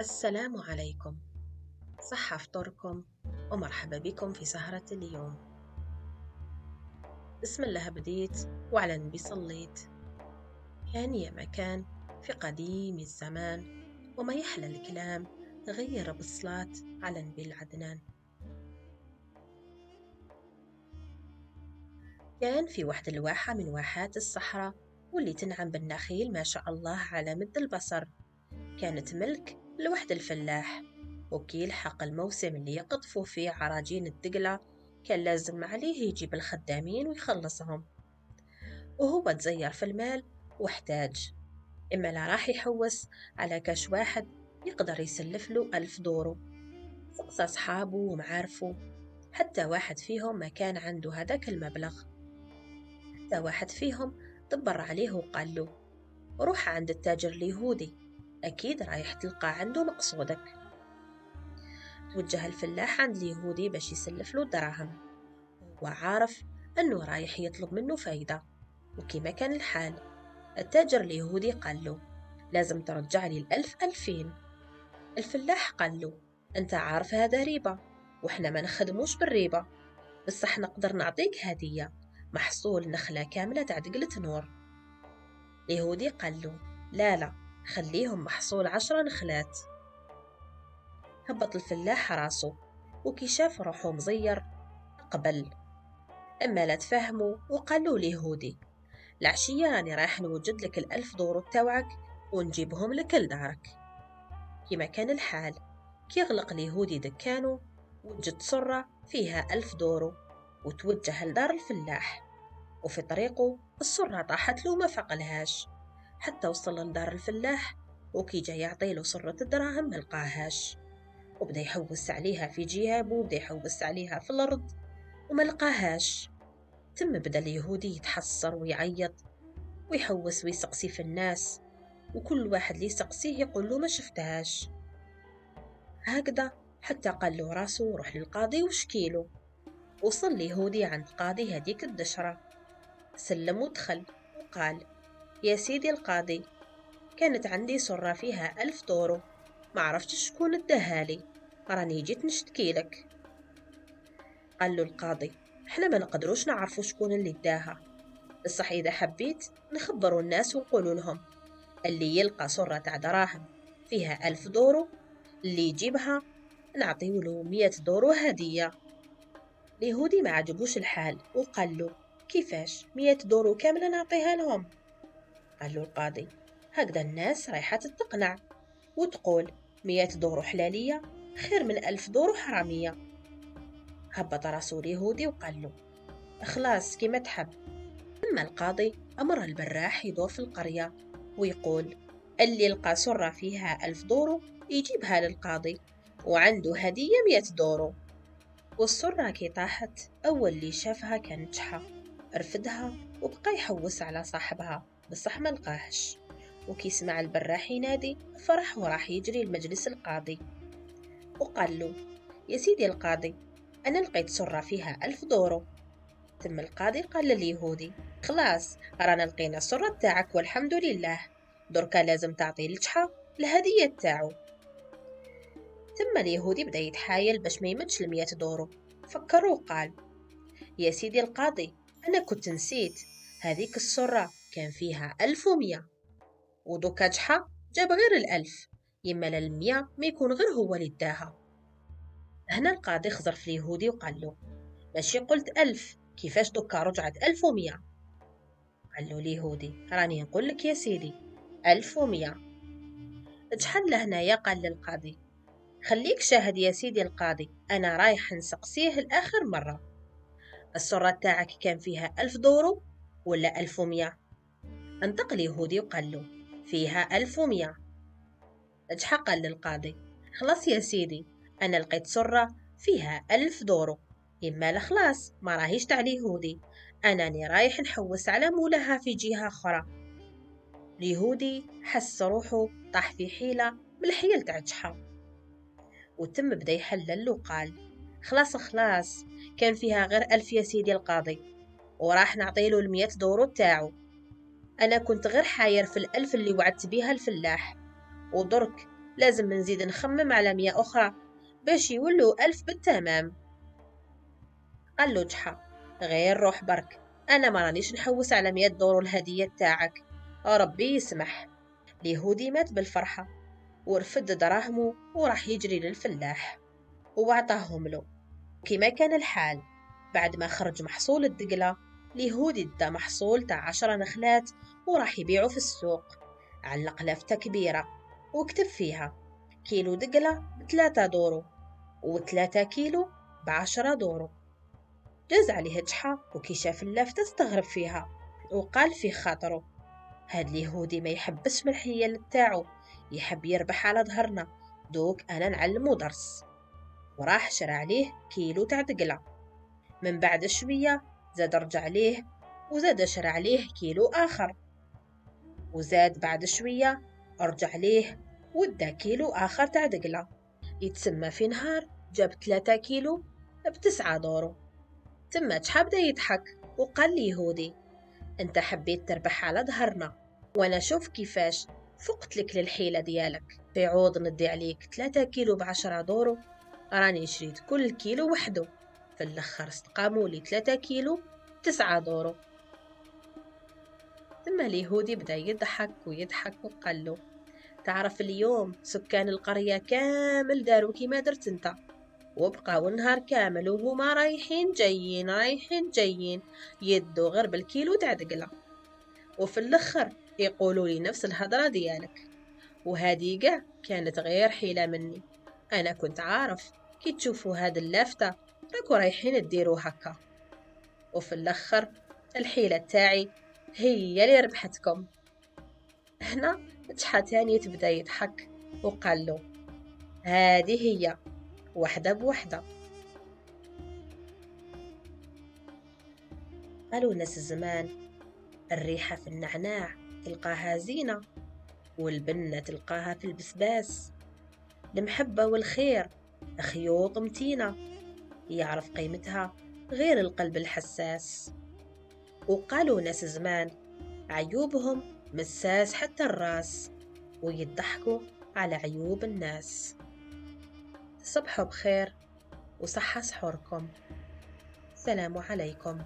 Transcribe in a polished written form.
السلام عليكم. صح فطوركم ومرحبا بكم في سهرة اليوم. بسم الله بديت وعلى النبي صليت. كان يا مكان في قديم الزمان، وما يحلى الكلام غير بالصلاة على النبي العدنان. كان في واحد الواحة من واحات الصحراء، واللي تنعم بالنخيل ما شاء الله على مد البصر. كانت ملك لوحد الفلاح، وكي يلحق الموسم اللي يقطفوا فيه عراجين الدقلة كان لازم عليه يجيب الخدامين ويخلصهم. وهو تزير في المال واحتاج، إما لا راح يحوس على كاش واحد يقدر يسلف له 1000 دورو. سقسى أصحابه ومعارفه، حتى واحد فيهم ما كان عنده هذاك المبلغ. حتى واحد فيهم دبر عليه وقال له: روح عند التاجر اليهودي، أكيد رايح تلقى عنده مقصودك. توجه الفلاح عند اليهودي باش يسلف له الدراهم، هو عارف أنه رايح يطلب منه فايدة. وكما كان الحال، التاجر اليهودي قال له: لازم ترجع لي 1000 2000. الفلاح قال له: أنت عارف هذا ريبة، وإحنا ما نخدموش بالريبة، بصح نقدر نعطيك هدية، محصول نخلة كاملة تاع دقلة نور. اليهودي قال له: لا لا، خليهم محصول 10 نخلات. هبط الفلاح راسه، وكي شاف روحو مزير قبل. أما لا تفهموا وقالوا اليهودي: العشية راني رايح نوجد لك 1000 دورو تاوعك ونجيبهم لك لدارك. كما كان الحال، كي يغلق اليهودي دكانه وجد صرة فيها 1000 دورو، وتوجه لدار الفلاح. وفي طريقه الصرة طاحت له ما فقلهاش، حتى وصل لدار الفلاح. وكي جا يعطيله صرة الدراهم ملقاهاش، وبدا يحوس عليها في جيابه، وبدا يحوس عليها في الأرض وملقاهاش. ثم بدا اليهودي يتحسر ويعيط ويحوس ويسقسي في الناس، وكل واحد اللي يسقسيه يقول له ما شفتهاش. هكذا حتى قال له راسه روح للقاضي وشكيله. وصل اليهودي عند قاضي هذيك الدشرة، سلم ودخل وقال: يا سيدي القاضي، كانت عندي صرة فيها 1000 دورو، ما عرفتش شكون اداهالي، راني جيت نشتكي لك. قال له القاضي: احنا ما نقدروش نعرفوا شكون اللي اداها، بصح إذا حبيت نخبروا الناس ونقولوا لهم اللي يلقى صرة تاع دراهم فيها 1000 دورو، اللي يجيبها نعطيه له 100 دورو هدية. اليهودي ما عجبوش الحال وقال له: كيفاش 100 دورو كاملة نعطيها لهم؟ قال له القاضي: هكذا الناس رايحة تتقنع وتقول 100 دورو حلالية خير من 1000 دورو حرامية. هبط راسو اليهودي وقال له: خلاص كيما تحب. أما القاضي أمر البراح يدور في القرية ويقول: اللي يلقى سرة فيها 1000 دورو يجيبها للقاضي، وعنده هدية 100 دورو. والسرة كي طاحت، أول اللي شافها كان جحا، رفدها وبقى يحوس على صاحبها، بصح ما لقاهش. وكي سمع البراح ينادي فرح وراح يجري لمجلس القاضي وقال له: يا سيدي القاضي، أنا لقيت سرة فيها 1000 دورو. ثم القاضي قال لليهودي: خلاص رانا لقينا السرة تاعك والحمد لله، دركا لازم تعطي لجحة الهدية تاعو. ثم اليهودي بدا يتحايل باش ما يمدش 100 دورو. فكر وقال: يا سيدي القاضي، أنا كنت نسيت، هذيك السرة كان فيها 1100، ودوكا جحة جاب غير 1000، يما ل100 ما يكون غير هو اللي اداها. هنا القاضي خزر في اليهودي وقال له: ماشي قلت 1000، كيفاش دوكا رجعت 1100؟ قال له اليهودي: راني نقول لك يا سيدي 1100. شحال لهنايا؟ قال للقاضي: خليك شاهد يا سيدي القاضي، أنا رايح نسقسيه الآخر مرة، السرة تاعك كان فيها 1000 دورو ولا 1100؟ انطق اليهودي وقال له: فيها 1100. شحال؟ قال للقاضي: خلاص يا سيدي، أنا لقيت سرة فيها 1000 دورو، إما خلاص ما راهيش تاع اليهودي، أناني رايح نحوس على مولها في جهة أخرى. اليهودي حس روحه طاح في حيلة من الحيل تاع جحا، وتم بدا يحلل وقال: خلاص خلاص، كان فيها غير 1000 يا سيدي القاضي، وراح نعطيله 100 دورو تاعو. أنا كنت غير حاير في 1000 اللي وعدت بيها الفلاح، ودرك لازم نزيد نخمم على 100 أخرى باش يولوا 1000 بالتمام. قال له جحا: غير روح برك، أنا ما رانيش نحوس على 100 دور الهدية تاعك، ربي يسمح. اليهودي مات بالفرحة ورفد دراهمه وراح يجري للفلاح وعطاهم له. كما كان الحال، بعد ما خرج محصول الدقلة، اليهودي دا محصول تاع 10 نخلات وراح يبيعه في السوق. علق لافتة كبيرة وكتب فيها: كيلو دقلة ب3 دورو، و3 كيلو ب10 دورو. جاز عليه جحا وكي شاف اللافتة استغرب فيها وقال في خاطره: هاد اليهودي ما يحبش من الحيل تاعو، يحب يربح على ظهرنا، دوك أنا نعلمو درس. وراح شرى عليه كيلو تاع دقلة. من بعد شوية زاد رجع عليه وزاد شرى عليه كيلو آخر، وزاد بعد شوية رجع عليه ودا كيلو آخر تاع دقلة. يتسمى في نهار جاب 3 كيلو ب9 دورو. تما جحا بدا يضحك وقال لي يهودي: انت حبيت تربح على ظهرنا، وانا شوف كيفاش فقت لك للحيلة ديالك. في عوض ندي عليك 3 كيلو ب10 دورو، راني شريت كل كيلو وحده، في الاخر استقاموا لي 3 كيلو 9 دورو. ثم اليهودي بدا يضحك ويضحك وقال له: تعرف اليوم سكان القرية كامل داروا كيما درت انت، وبقاو النهار كامل وهما رايحين جايين رايحين جايين يدوا غير بالكيلو تاع دقلة، وفي الاخر يقولوا لي نفس الهضرة ديالك. وهذه كاع كانت غير حيلة مني، انا كنت عارف كي تشوفوا هاد اللافتة راكو رايحين تديروا هكا، وفي الاخر الحيلة تاعي هي اللي ربحتكم. هنا جحا تاني تبدا يضحك وقال له: هذه هي، وحدة بوحدة. قالوا ناس الزمان: الريحة في النعناع تلقاها زينة، والبنة تلقاها في البسباس، المحبة والخير خيوط متينة، يعرف قيمتها غير القلب الحساس. وقالوا ناس زمان: عيوبهم مساس حتى الراس، ويضحكوا على عيوب الناس. صبحوا بخير وصحة سحوركم. سلام عليكم.